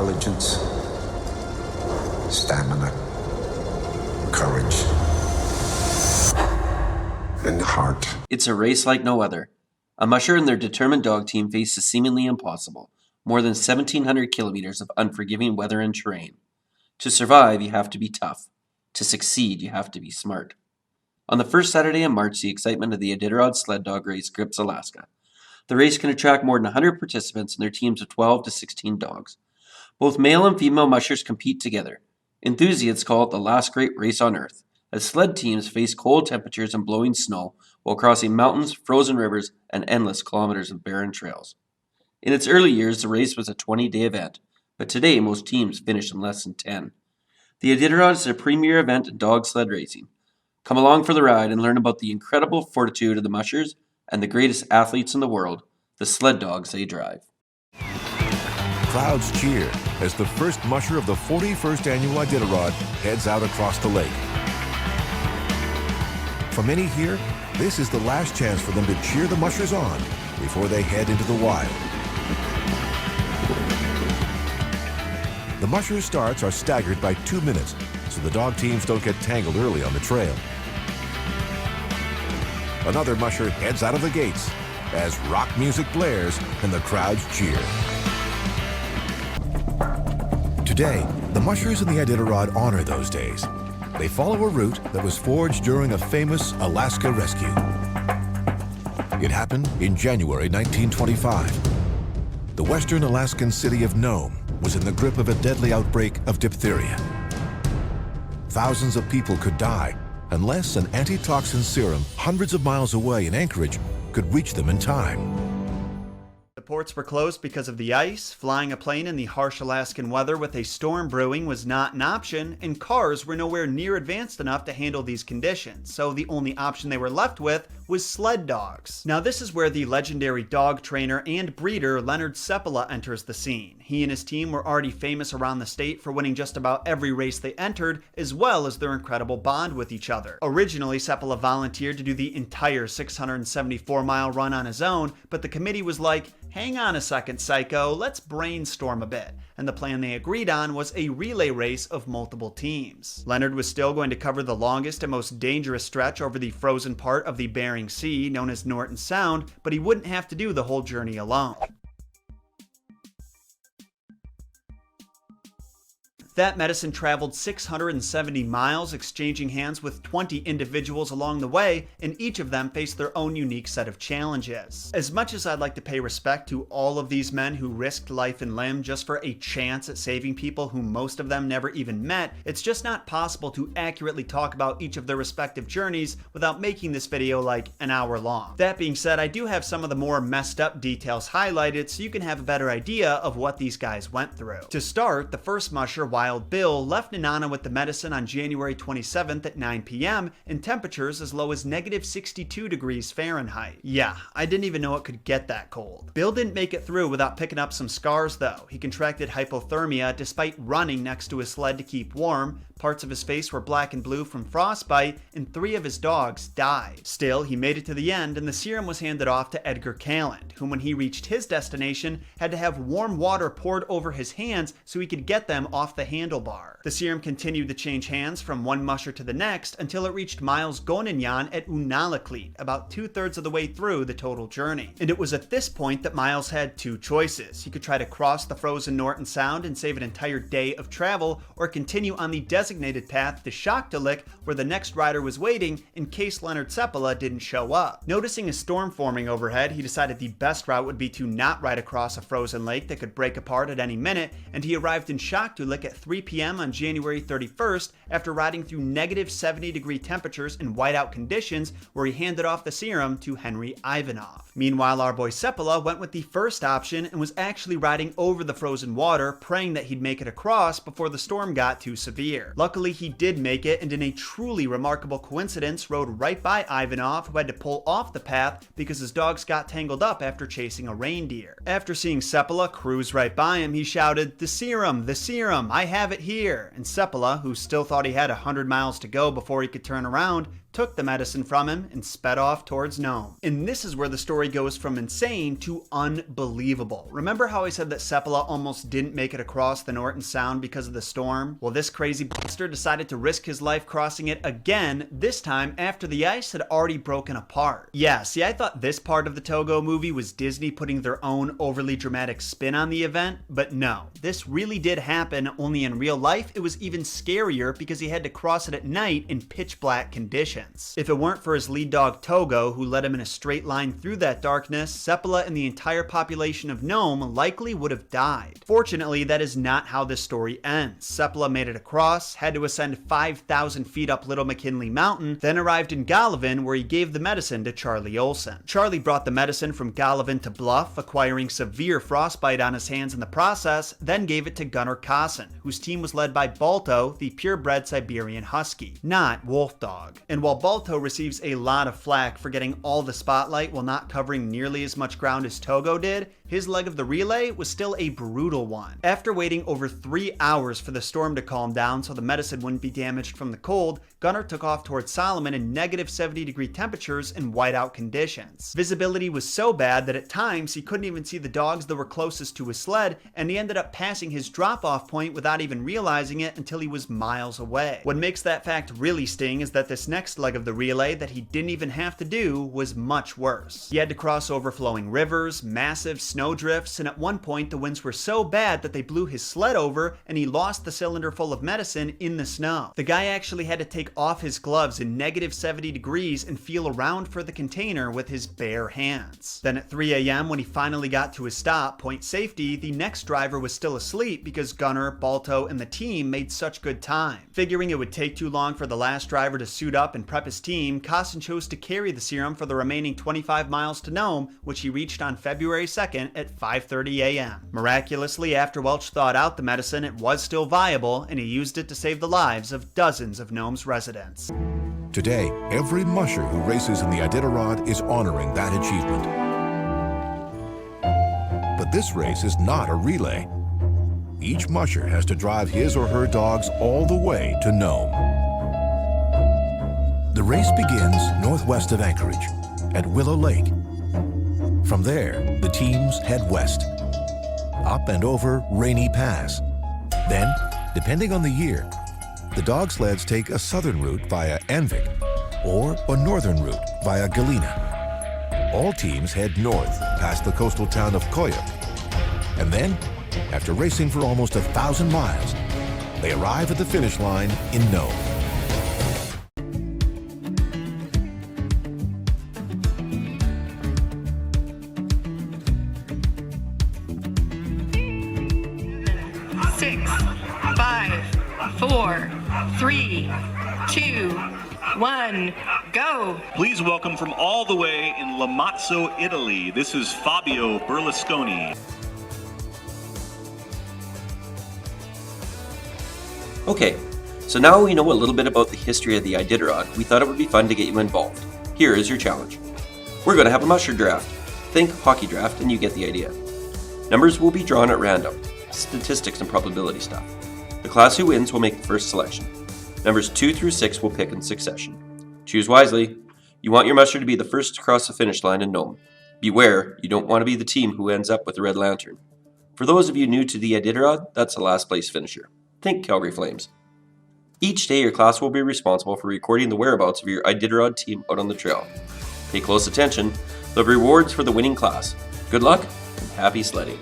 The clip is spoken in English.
intelligence, stamina, courage, and heart. It's a race like no other. A musher and their determined dog team face the seemingly impossible. More than 1,700 kilometers of unforgiving weather and terrain. To survive, you have to be tough. To succeed, you have to be smart. On the first Saturday in March, the excitement of the Iditarod sled dog race grips Alaska. The race can attract more than 100 participants and their teams of 12 to 16 dogs. Both male and female mushers compete together. Enthusiasts call it the last great race on Earth, as sled teams face cold temperatures and blowing snow while crossing mountains, frozen rivers, and endless kilometers of barren trails. In its early years, the race was a 20-day event, but today most teams finish in less than 10. The Iditarod is a premier event in dog sled racing. Come along for the ride and learn about the incredible fortitude of the mushers and the greatest athletes in the world, the sled dogs they drive. Crowds cheer as the first musher of the 41st annual Iditarod heads out across the lake. For many here, this is the last chance for them to cheer the mushers on before they head into the wild. The mushers' starts are staggered by 2 minutes, so the dog teams don't get tangled early on the trail. Another musher heads out of the gates as rock music blares and the crowds cheer. Today, the mushers in the Iditarod honor those days. They follow a route that was forged during a famous Alaska rescue. It happened in January 1925. The western Alaskan city of Nome was in the grip of a deadly outbreak of diphtheria. Thousands of people could die unless an antitoxin serum hundreds of miles away in Anchorage could reach them in time. The ports were closed because of the ice. Flying a plane in the harsh Alaskan weather with a storm brewing was not an option, and cars were nowhere near advanced enough to handle these conditions, so the only option they were left with was sled dogs. Now this is where the legendary dog trainer and breeder Leonard Seppala enters the scene. He and his team were already famous around the state for winning just about every race they entered, as well as their incredible bond with each other. Originally, Seppala volunteered to do the entire 674-mile run on his own, but the committee was like, hang on a second, psycho, let's brainstorm a bit. And the plan they agreed on was a relay race of multiple teams. Leonard was still going to cover the longest and most dangerous stretch over the frozen part of the Bering Sea, known as Norton Sound, but he wouldn't have to do the whole journey alone. That medicine traveled 670 miles, exchanging hands with 20 individuals along the way, and each of them faced their own unique set of challenges. As much as I'd like to pay respect to all of these men who risked life and limb just for a chance at saving people whom most of them never even met, it's just not possible to accurately talk about each of their respective journeys without making this video like an hour long. That being said, I do have some of the more messed up details highlighted so you can have a better idea of what these guys went through. To start, the first musher, Wild Bill, left Nenana with the medicine on January 27th at 9 p.m. in temperatures as low as negative 62 degrees Fahrenheit. Yeah, I didn't even know it could get that cold. Bill didn't make it through without picking up some scars though. He contracted hypothermia despite running next to his sled to keep warm. Parts of his face were black and blue from frostbite, and 3 of his dogs died. Still, he made it to the end, and the serum was handed off to Edgar Calland, who when he reached his destination had to have warm water poured over his hands so he could get them off the handlebar. The serum continued to change hands from one musher to the next until it reached Miles Gonenyan at Unalakleet, about 2/3 of the way through the total journey. And it was at this point that Miles had 2 choices. He could try to cross the frozen Norton Sound and save an entire day of travel, or continue on the designated path to Shaktalik, where the next rider was waiting in case Leonard Seppala didn't show up. Noticing a storm forming overhead, he decided the best route would be to not ride across a frozen lake that could break apart at any minute, and he arrived in Shaktalik at 3 p.m. on January 31st after riding through negative 70-degree temperatures and whiteout conditions, where he handed off the serum to Henry Ivanov. Meanwhile, our boy Seppala went with the first option and was actually riding over the frozen water, praying that he'd make it across before the storm got too severe. Luckily, he did make it, and in a truly remarkable coincidence, rode right by Ivanov, who had to pull off the path because his dogs got tangled up after chasing a reindeer. After seeing Seppala cruise right by him, he shouted, the serum, I have it here." And Seppala, who still thought he had 100 miles to go before he could turn around, took the medicine from him, and sped off towards Nome. And this is where the story goes from insane to unbelievable. Remember how I said that Seppala almost didn't make it across the Norton Sound because of the storm? Well, this crazy bastard decided to risk his life crossing it again, this time after the ice had already broken apart. Yeah, see, I thought this part of the Togo movie was Disney putting their own overly dramatic spin on the event, but no, this really did happen, only in real life it was even scarier because he had to cross it at night in pitch black conditions. If it weren't for his lead dog Togo, who led him in a straight line through that darkness, Seppala and the entire population of Nome likely would have died. Fortunately, that is not how this story ends. Seppala made it across, had to ascend 5,000 feet up Little McKinley Mountain, then arrived in Golovin where he gave the medicine to Charlie Olson. Charlie brought the medicine from Golovin to Bluff, acquiring severe frostbite on his hands in the process, then gave it to Gunnar Kaasen, whose team was led by Balto, the purebred Siberian Husky, not Wolf Dog. And while Balto receives a lot of flack for getting all the spotlight while not covering nearly as much ground as Togo did, his leg of the relay was still a brutal one. After waiting over 3 hours for the storm to calm down so the medicine wouldn't be damaged from the cold, Gunnar took off towards Solomon in negative 70-degree temperatures and whiteout conditions. Visibility was so bad that at times he couldn't even see the dogs that were closest to his sled, and he ended up passing his drop-off point without even realizing it until he was miles away. What makes that fact really sting is that this next leg of the relay that he didn't even have to do was much worse. He had to cross overflowing rivers, massive snowdrifts, and at one point the winds were so bad that they blew his sled over and he lost the cylinder full of medicine in the snow. The guy actually had to take off his gloves in negative 70 degrees and feel around for the container with his bare hands. Then at 3 a.m. when he finally got to his stop, Point Safety, the next driver was still asleep because Gunnar, Balto, and the team made such good time. Figuring it would take too long for the last driver to suit up and prep his team, Kaasen chose to carry the serum for the remaining 25 miles to Nome, which he reached on February 2nd at 5:30 a.m. Miraculously, after Welch thawed out the medicine, it was still viable, and he used it to save the lives of dozens of Nome's residents. Today, every musher who races in the Iditarod is honoring that achievement. But this race is not a relay. Each musher has to drive his or her dogs all the way to Nome. The race begins northwest of Anchorage, at Willow Lake. From there, the teams head west, up and over Rainy Pass. Then, depending on the year, the dog sleds take a southern route via Anvik or a northern route via Galena. All teams head north past the coastal town of Koyuk. And then, after racing for almost 1,000 miles, they arrive at the finish line in Nome. Six, 5, 4, 3, 2, 1, go! Please welcome from all the way in Lamazzo, Italy, this is Fabio Berlusconi. Okay, so now we know a little bit about the history of the Iditarod, we thought it would be fun to get you involved. Here is your challenge. We're going to have a musher draft. Think hockey draft and you get the idea. Numbers will be drawn at random, statistics and probability stuff. The class who wins will make the first selection. Numbers 2 through 6 will pick in succession. Choose wisely. You want your musher to be the first to cross the finish line in Nome. Beware, you don't want to be the team who ends up with the red lantern. For those of you new to the Iditarod, that's the last place finisher. Think Calgary Flames. Each day your class will be responsible for recording the whereabouts of your Iditarod team out on the trail. Pay close attention. There'll be rewards for the winning class. Good luck and happy sledding.